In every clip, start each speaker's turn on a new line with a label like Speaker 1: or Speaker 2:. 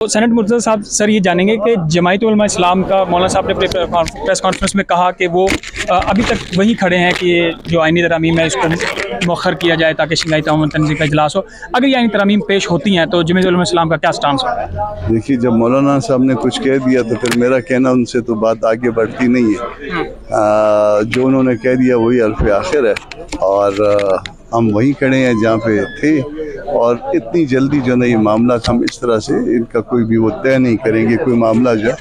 Speaker 1: Senate Murtaza साहब sir ये जानेंगे कि जमायत उलमा इस्लाम का मौलाना साहब ने प्रेस कॉन्फ्रेंस में कहा कि वो अभी तक वहीं खड़े हैं कि ये जो आईनी तरमीम है इसको मौखर किया जाए ताकि शंघाई तआवुन तंजीम का इजलास हो। अगर ये आईनी तरमीम पेश होती हैं तो जमायत उलमा इस्लाम का क्या स्टांस होगा?
Speaker 2: देखिए, जब मौलाना साहब ने कुछ कह दिया तो फिर मेरा कहना उनसे तो बात आगे बढ़ती नहीं है। जो उन्होंने कह दिया वही अल्फ़ आखिर है और हम वहीं खड़े हैं जहाँ पे थे। और इतनी जल्दी जो है ये मामला हम इस तरह से इनका कोई भी वो तय नहीं करेंगे। कोई मामला जो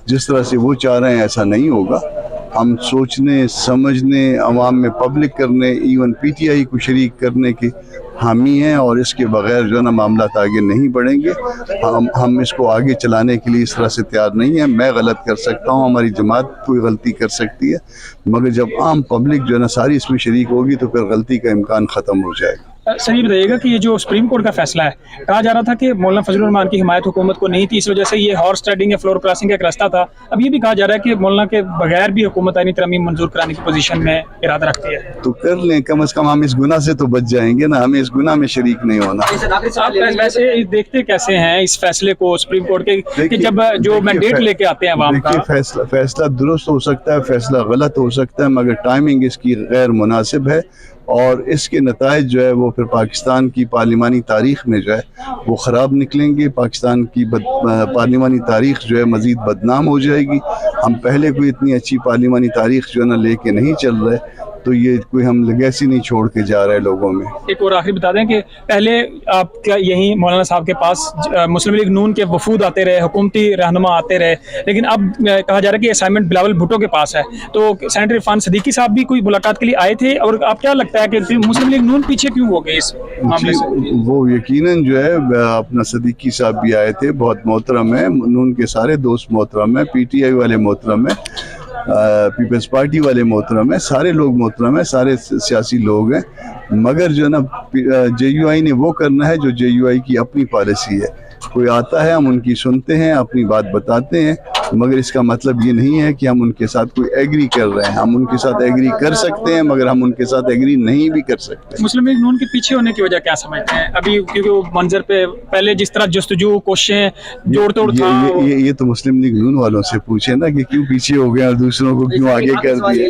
Speaker 2: जिस तरह से वो चाह रहे हैं ऐसा नहीं होगा। हम सोचने समझने अवाम में पब्लिक करने इवन PTI को शरीक करने के हामी हैं और इसके बगैर जो है ना मामला आगे नहीं बढ़ेंगे। हम इसको आगे चलाने के लिए इस तरह से तैयार नहीं है। मैं गलत कर सकता हूँ, हमारी जमात कोई गलती कर सकती है, मगर जब आम पब्लिक जो है ना सारी इसमें शरीक होगी तो फिर गलती का इम्कान ख़त्म हो जाएगा।
Speaker 1: सर ये बताइएगा कि ये जो सुप्रीम कोर्ट का फैसला है, कहा जा रहा था कि मौलाना फजलुर रहमान की हिमायत हुकूमत को नहीं थी, इस वजह से ये हॉर्स ट्रेडिंग या फ्लोर क्रॉसिंग का एक रास्ता था। अब ये भी कहा जा रहा है कि मौलाना के बगैर भी हुकूमत आईनी तरमीम मंजूर कराने की पोजीशन में इरादा रखती है।
Speaker 2: तो कर लें, कम से कम हम इस गुनाह से तो बच जाएंगे ना। हमें इस गुनाह में शरीक नहीं होना।
Speaker 1: आप वैसे देखते कैसे हैं इस फैसले को सुप्रीम कोर्ट के कि जब जो मैंडेट लेके आते हैं अवाम का?
Speaker 2: फैसला दुरुस्त हो सकता है, फैसला गलत हो सकता है, मगर टाइमिंग इसकी गैर मुनासिब है और इसके नताइज जो है वो फिर पाकिस्तान की पार्लिमानी तारीख़ में जो है वो ख़राब निकलेंगे। पाकिस्तान की पार्लिमानी तारीख़ जो है मज़ीद बदनाम हो जाएगी। हम पहले कोई इतनी अच्छी पार्लिमानी तारीख़ जो है ना लेके नहीं चल रहे, तो ये कोई हम लेगेसी नहीं छोड़ के जा रहे लोगों में।
Speaker 1: एक और आखिरी बता दें कि पहले आपका यही मौलाना साहब के पास मुस्लिम लीग नून के वफूद आते रहे, हुकूमती रहनुमा आते रहे, लेकिन अब कहा जा रहा है कि असाइनमेंट बिलावल भुट्टो के पास है। तो सेनेटर इरफान सदीकी साहब भी कोई मुलाकात के लिए आए थे और आप क्या लगता है कि मुस्लिम लीग नून पीछे क्यों हो गए इस मामले से?
Speaker 2: वो यकीनन जो है अपना सदीकी साहब भी आए थे, बहुत मोहतरम है। नून के सारे दोस्त मोहतरम है, PTI वाले मोहतरम है, पीपल्स पार्टी वाले मोहतरम है, सारे लोग मोहतरम है, सारे सियासी लोग हैं। मगर जो है ना JUI ने वो करना है जो JUI की अपनी पॉलिसी है। कोई आता है, हम उनकी सुनते हैं, अपनी बात बताते हैं, मगर इसका मतलब ये नहीं है कि हम उनके साथ कोई एग्री कर रहे हैं। हम उनके साथ एग्री कर सकते हैं मगर हम उनके साथ एग्री नहीं भी कर सकते।
Speaker 1: मुस्लिम लीग नून के पीछे होने की वजह क्या समझते हैं अभी? क्योंकि वो मंजर पे पहले जिस तरह जस्तजू कोशिशें जोड़ तोड़ था।
Speaker 2: ये तो मुस्लिम लीग नून वालों से पूछे ना कि क्यों पीछे हो गए और दूसरों को क्यों आगे कर दिए।